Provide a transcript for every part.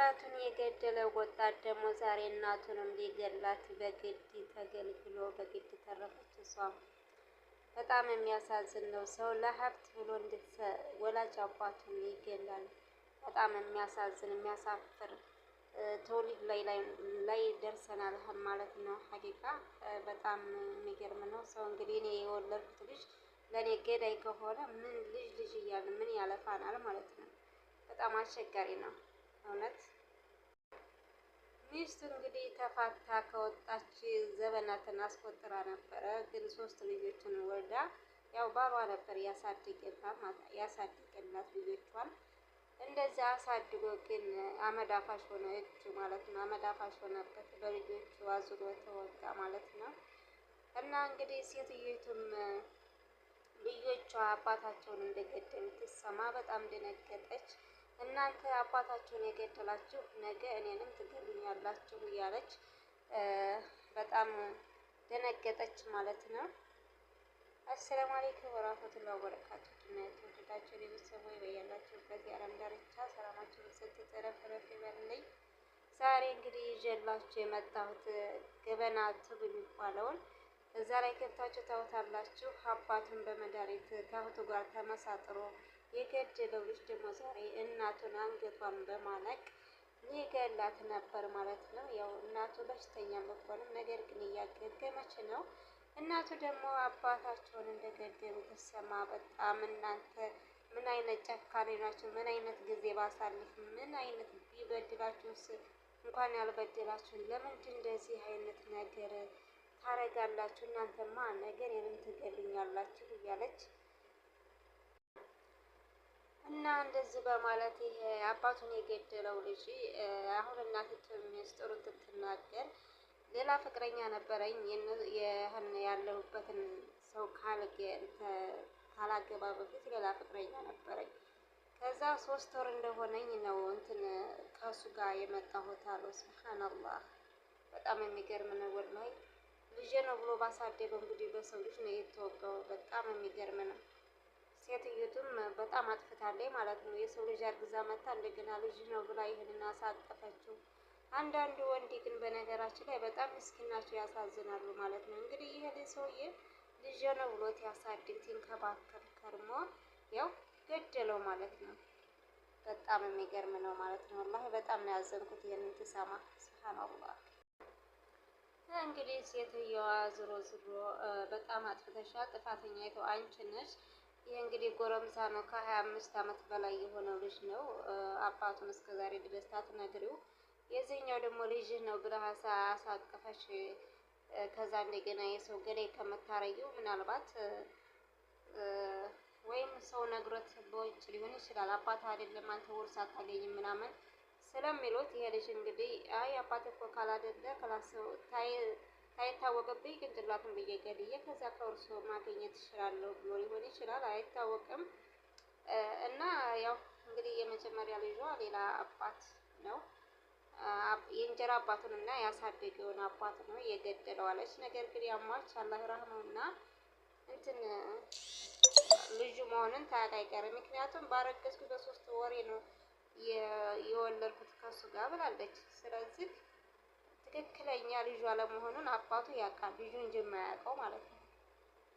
አባቱን የገደለው ወጣት ደግሞ ዛሬ እናቱንም ሊገላት በግድ ተገልግሎ በግድ ተረፈች። እሷም በጣም የሚያሳዝን ነው። ሰው ለሀብት ብሎ ወላጅ አባቱን ይገላል። በጣም የሚያሳዝን የሚያሳፍር ትውልድ ላይ ደርሰናል ማለት ነው። ሀቂቃ በጣም የሚገርም ነው። ሰው እንግዲህ እኔ የወለድኩት ልጅ ለእኔ ገዳይ ከሆነ ምን ልጅ እያለ ምን ያለፋናል ማለት ነው። በጣም አስቸጋሪ ነው እውነት። ሚስቱ እንግዲህ ተፋታ ከወጣች ዘመናትን አስቆጥራ ነበረ። ግን 3 ልጆችን ወልዳ ያው ባሏ ነበር ያሳደገላት ልጆቿን። እንደዛ አሳድጎ ግን አመድ አፋሽ ሆነች ማለት ነው። አመድ አፋሽ ሆነበት በልጆቹ አዙሮ ተወጋ ማለት ነው። እና እንግዲህ ሴትዮቱም ልጆቿ አባታቸውን እንደገደሉ ስትሰማ በጣም ደነገጠች። እናንተ አባታቸውን የገደላችሁ ነገ እኔንም ትገሉኛላችሁ እያለች በጣም ደነገጠች ማለት ነው። አሰላሙ አለይኩም ወራህመቱላሂ ወበረካቱህ። እና የተወደዳችሁ ቤተሰቦች በያላችሁበት የዓለም ዳርቻ ሰላማችሁ ስትተረፈረፍ ይበልልኝ። ዛሬ እንግዲህ ይዤላችሁ የመጣሁት ገበና ቱብ የሚባለውን እዛ ላይ ገብታችሁ ታውታላችሁ። አባቱን በመድኃኒት ከእህቱ ጋር ተመሳጥሮ የገደለው ልጅ ደግሞ ዛሬ እናቱን አንገቷን በማነቅ ሊገላት ነበር ማለት ነው። ያው እናቱ በሽተኛ ብትሆንም ነገር ግን እያገገመች ነው። እናቱ ደግሞ አባታቸውን እንደገደሉ ተሰማ። በጣም እናንተ ምን አይነት ጨካኔ ናችሁ? ምን አይነት ጊዜ ባሳልፍ ምን አይነት ቢበድላችሁስ እንኳን ያልበደላችሁን ለምንድን እንደዚህ አይነት ነገር ታረጋላችሁ? እናንተማ ነገር የምን ትገሉኛላችሁ እያለች እና እንደዚህ በማለት ይሄ አባቱን የገደለው ልጅ አሁን እናቲቱ ሚስጥሩን ስትናገር ሌላ ፍቅረኛ ነበረኝ ይህን ያለሁበትን ሰው ካላገባ በፊት ሌላ ፍቅረኛ ነበረኝ። ከዛ 3 ወር እንደሆነኝ ነው እንትን ከሱ ጋር የመጣሁት አለው። ሱብሃንአላህ በጣም የሚገርም ነው ወላሂ። ልጄ ነው ብሎ ባሳደገው እንግዲህ በሰው ልጅ ነው የተወጋው። በጣም የሚገርም ነው። ሴትዮቱም በጣም አጥፍታለች ማለት ነው። የሰው ልጅ አርግዛ መታ እንደገና ልጅ ነው ብላ ይሄንን አሳቀፈችው። አንዳንድ ወንድ ግን በነገራችን ላይ በጣም ምስኪን ናቸው፣ ያሳዝናሉ ማለት ነው። እንግዲህ ይሄ ሰውዬ ልጅ ነው ብሎት ያሳድግ ሲንከባከብ ከርሞ ያው ገደለው ማለት ነው። በጣም የሚገርም ነው ማለት ነው። ወላሂ በጣም ነው ያዘንኩት ይሄንን ትሰማ። ሱብሃንአላህ እንግዲህ ሴትዮዋ ዝሮ በጣም አጥፍተሻል፣ ጥፋተኛ አይተው አንቺ ነሽ። ይሄ እንግዲህ ጎረምሳ ነው፣ ከ25 ዓመት በላይ የሆነው ልጅ ነው። አባቱን እስከዛሬ ድረስ ታትነግሪው የዚህኛው ደግሞ ልጅ ነው ብለህ አሳቀፈሽ። ከዛ እንደገና የሰው ገዳይ ከምታረጊው ምናልባት ወይም ሰው ነግሮት በውጭ ሊሆን ይችላል። አባት አይደለም አንተ ውርስ አታገኝም ምናምን ስለሚሉት ይሄ ልጅ እንግዲህ አይ አባት እኮ ካላደለ ከላሰው ታይታወቅብኝ ቅንጭላቱን ብዬ ገድዬ ከዛ ከውርሱ ማግኘት እችላለሁ ብሎ ሊሆን ይችላል፣ አይታወቅም። እና ያው እንግዲህ የመጀመሪያ ልጇ ሌላ አባት ነው። የእንጀራ አባቱን እና ያሳደገውን አባት ነው የገደለው አለች። ነገር ግን ያሟች አላህ ረህመውና እንትን ልጁ መሆኑን ታውቅ አይቀርም። ምክንያቱም ባረገዝኩ በ3 ወሬ ነው የወለድኩት ከሱ ጋር ብላለች። ስለዚህ ትክክለኛ ልጁ አለመሆኑን አባቱ ያውቃል፣ ልጁ እንጂ የማያውቀው ማለት ነው።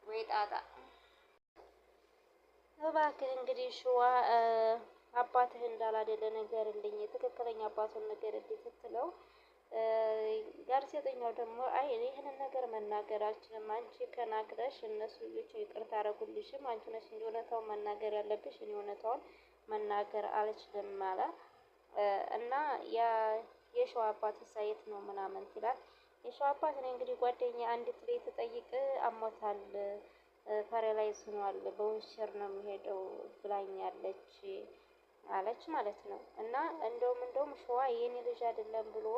ወይ ጣጣ እባክህ እንግዲህ ሸዋ አባትህ እንዳላደለ ነገርልኝ፣ ትክክለኛ አባቱን ነገርልኝ ስትለው ጋዜጠኛው ደግሞ አይ ይህንን ነገር መናገር አልችልም፣ አንቺ ከናግረሽ እነሱ ልጆች ይቅርታ አደረጉልሽም፣ አንቺ ነሽ እንጂ እውነታውን መናገር ያለብሽ፣ እኔ እውነታውን መናገር አልችልም አለ። እና የሸዋ አባት ሳይት ነው ምናምን ይላል። የሸዋ አባት እኔ እንግዲህ ጓደኛ አንዲት ላይ ተጠይቅ አሞታል፣ ፓራላይዝ ሆኗል፣ በውሽር ነው የሚሄደው ብላኛለች አለች ማለት ነው። እና እንደውም ሸዋ የኔ ልጅ አይደለም ብሎ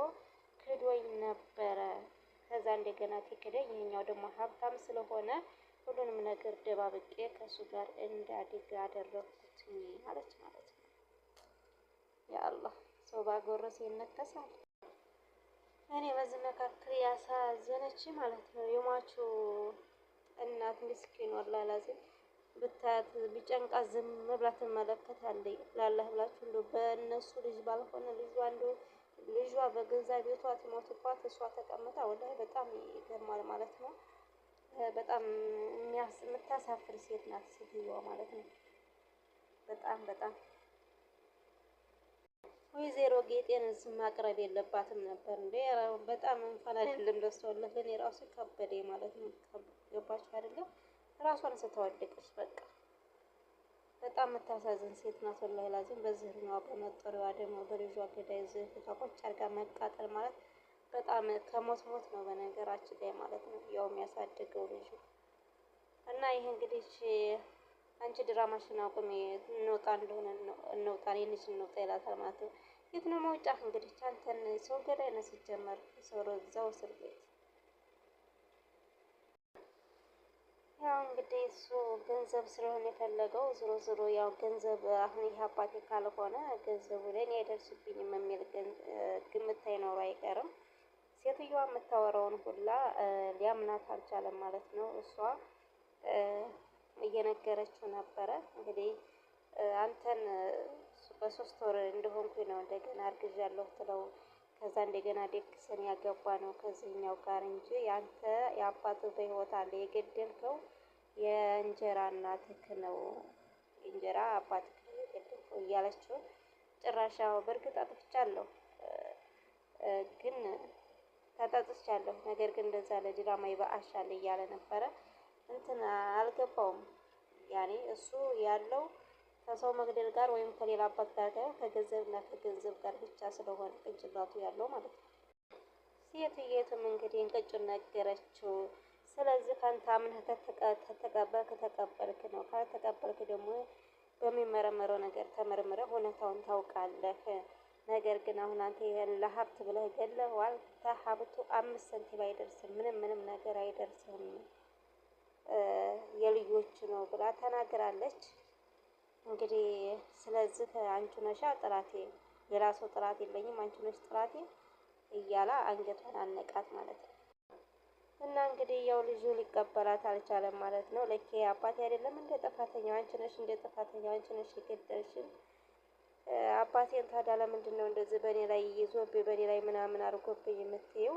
ክዶኝ ነበረ። ከዛ እንደገና ትክደኝ፣ ይሄኛው ደግሞ ሀብታም ስለሆነ ሁሉንም ነገር ደባብቄ ከሱ ጋር እንዳድግ አደረኩት አለች ማለት ነው። ያ አላህ ሰው ባጎረሰ ይነከሳል። እኔ በዚህ መካከል ያሳዘነች ማለት ነው የሟቹ እናት ምስኪን ወላሂ ላዚም ብታያት ቢጨንቃት ዝም ብላ ትመለከታለች። ላላህ ብላችሁ እንደው በእነሱ ልጅ ባልሆነ ልጇ እንደው ልጇ በገዛ ቤቷ ትሞትባት እሷ ተቀምጣ ወላሂ በጣም ይገርማል ማለት ነው። በጣም የምታሳፍር ሴት ናት ሴትዮዋ ማለት ነው። በጣም በጣም ወይዘሮ ጌጤን እዚህ ማቅረብ የለባትም ነበር እንዴ! በጣም እንኳን አይደለም ለሷ ለኔ ራሱ ከበደኝ ማለት ነው። ገባችሁ አይደለም? ራሷን ስተወደቀች በቃ በጣም የምታሳዝን ሴት ናት ወላሂ ላዚም። በዚህኛዋ በመጠሪያዋ ደግሞ በልጇ ገዳይ ዝህ ቁጭ አድርጋ መቃጠል ማለት በጣም ከሞት ሞት ነው በነገራችን ላይ ማለት ነው። ያው የሚያሳድገው ልጁ እና ይሄ እንግዲህ አንቺ ድራማሽን አቁሚ እንውጣ እንደሆነ እንውጣ እኔንሽ እንውጣ ይላታል ማለት ነው። የት ነው መውጫህ? እንግዲህ አንተን ሰው ገዳይ ነህ ሲጀመር ሰው እዛው እስር ቤት። ያው እንግዲህ እሱ ገንዘብ ስለሆነ የፈለገው ዞሮ ዞሮ ያው ገንዘብ አሁን ይህ አባቴ ካልሆነ ገንዘቡ ለእኔ አይደርስብኝም የሚል ግምት ሳይኖሩ አይቀርም። ሴትዮዋ የምታወራውን ሁላ ሊያምናት አልቻለም ማለት ነው። እሷ እየነገረችው ነበረ እንግዲህ አንተን በሶስት ወር እንደሆንኩኝ ነው እንደገና አርግዣለሁ ትለው። ከዛ እንደገና ደግሰን ያገባ ነው ከዚህኛው ጋር እንጂ ያንተ የአባትህ በህይወት አለ የገደልከው የእንጀራ እናትህ ነው እንጀራ አባትህ ነው የገደልከው እያለችው ጭራሻው በእርግጥ አጥፍቻለሁ ግን ተጸጽቻለሁ ነገር ግን እንደዛ ለድራማ ይበአሻል እያለ ነበረ። እንትን አልገባውም ያኔ እሱ ያለው ከሰው መግደል ጋር ወይም ከሌላ አባት ጋር ሳይሆን ከገንዘብና ከገንዘብ ጋር ብቻ ስለሆነ ቅንጭላቱ ያለው ማለት ነው። ሴትየቱም እንግዲህ እንቅጩን ነገረችው። ስለዚህ ካንተ አምነህ ተቀበልክ ነው። ካልተቀበልክ ደግሞ በሚመረመረው ነገር ተመርምረህ እውነታውን ታውቃለህ። ነገር ግን አሁን አንተ ይሄን ለሀብት ብለህ ገለኸዋል። ከሀብቱ 5 ሳንቲም አይደርስም። ምንም ነገር አይደርስም። የልጆች ነው ብላ ተናግራለች። እንግዲህ ስለዚህ አንቺ ነሻ ጥላቴ፣ ሌላ ሰው ጥላት የለኝም አንቺ ነሽ ጥላቴ እያለ አንገቷን አነቃት ማለት ነው። እና እንግዲህ ያው ልጁ ሊቀበላት አልቻለም ማለት ነው። ለኬ አባቴ አይደለም እንደ ጥፋተኛው አንቺ ነሽ፣ እንደ ጥፋተኛው አንቺ ነሽ የገደልሽኝ አባቴን። ታዲያ ለምንድን ነው እንደዚህ በእኔ ላይ ይዞብኝ በእኔ ላይ ምናምን አድርጎብኝ የምትይው?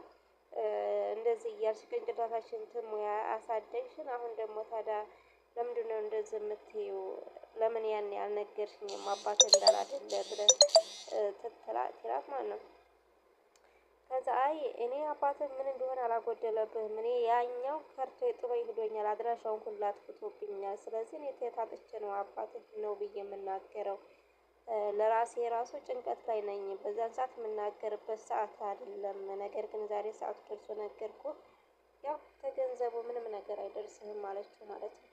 እንደዚህ እያልሽ ቅንጭላታችን ትሙያ አሳደግሽን። አሁን ደግሞ ታዲያ ለምንድን ነው እንደዚህ የምትይው? ለምን ያን ያልነገርሽኝም አባት እንዳላደለ ብለህ ትላት ማለት ነው። ከዛ አይ እኔ አባትህ ምን እንደሆነ አላጎደለብህም። እኔ ያኛው ከርቶ ጥሎኝ ሄዶኛል፣ አድራሻውን ሁላ አጥፍቶብኛል። ስለዚህ እኔ የት አጥቼ ነው አባትህ ነው ብዬ የምናገረው? ለራሴ ራሱ ጭንቀት ላይ ነኝ። በዛን ሰዓት የምናገርበት ሰዓት አይደለም። ነገር ግን ዛሬ ሰዓቱ ደርሶ ነገርኩህ። ያው ከገንዘቡ ምንም ነገር አይደርስህም አለችው ማለት ነው።